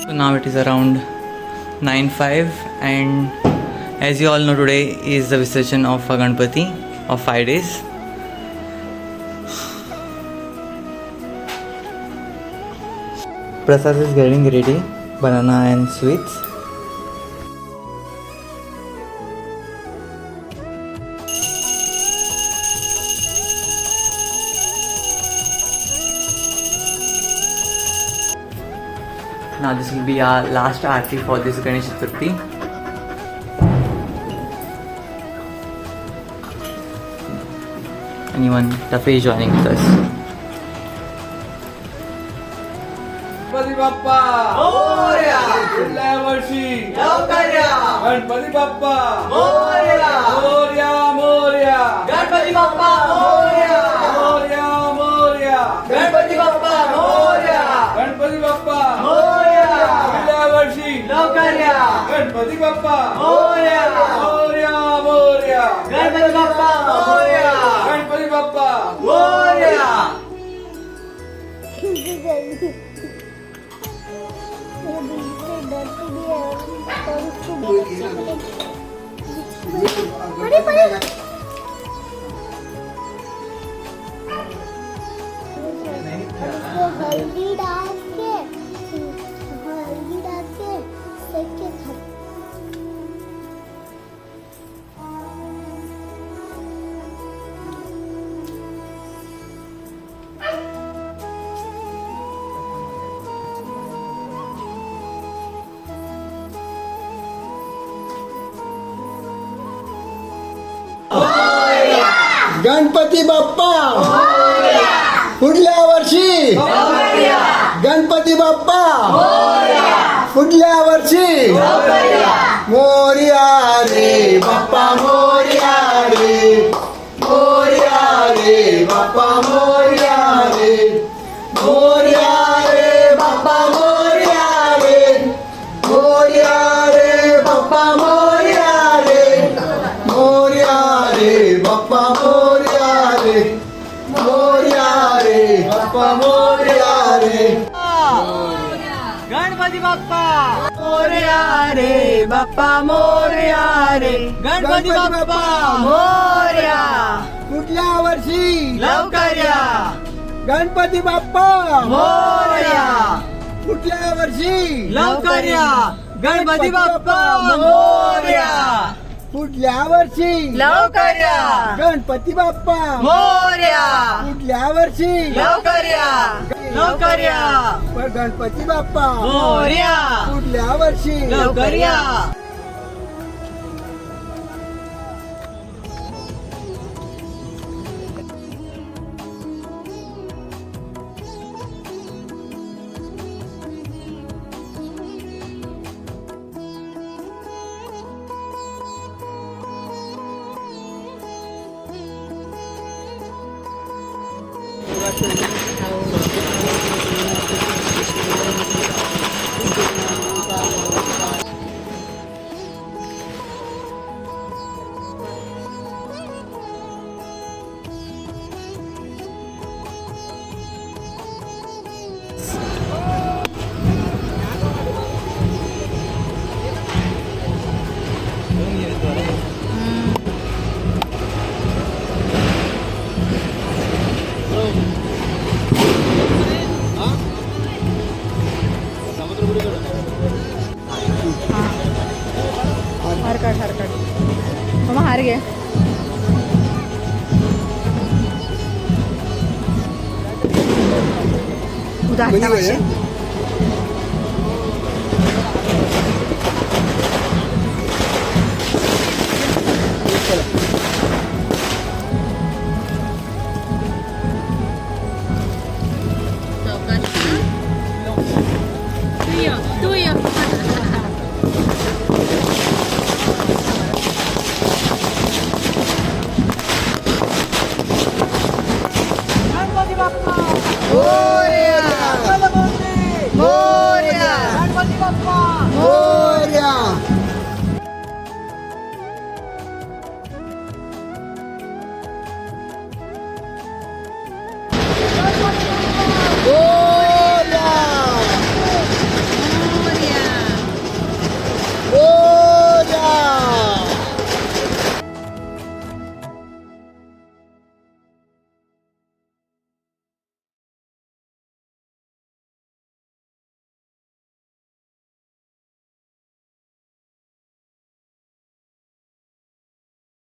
So now it is around 9:05 and as you all know today is the Visarjan of Ganpati of 5 days. Prasad is getting ready, banana and sweets. Now this will be our last aarti for this Ganesh Chaturthi. Anyone Tafe is joining with us. Ganpati Bappa Morya पुढल्या वर्षी लवकर या गणपती बाप्पा मोरया मोरया मोरया गणपती बाप्पा मोरया मोरया मोरया गणपती बाप्पा मोरया गणपती बाप्पा मोरया पुढल्या वर्षी लवकर या गणपती बाप्पा मोरया मोरया मोरया गणपती बाप्पा मोरया गणपती बाप्पा मोरया. हल्दी डाल के सेके गणपती बाप्पा पुढल्या वर्षी गणपती बाप्पा पुढल्या वर्षी मोरया रे बाप्पा मोरया रे मोरया रे बाप्पा मोरया रे मोरया रे बाप्पा मोरया रे मोरया रे बाप्पा मोरया रे मोरया रे बाप्पा मोरया रे मोरया रे बाप्पा मोरया रे गणपती बाप्पा मोरया रे बाप्पा मोरया रे गणपती बाप्पा मोरया पुढल्या वर्षी लवकर या गणपती बाप्पा मोरया पुढल्या वर्षी लवकर या गणपती बाप्पा मोरया पुढल्या वर्षी लवकर या गणपती बाप्पा मोरया पुढल्या वर्षी लवकर या लवकर या गणपती बाप्पा मोरया पुढल्या वर्षी लवकर या. हरकट मग हार घे. उदाहरण Oh!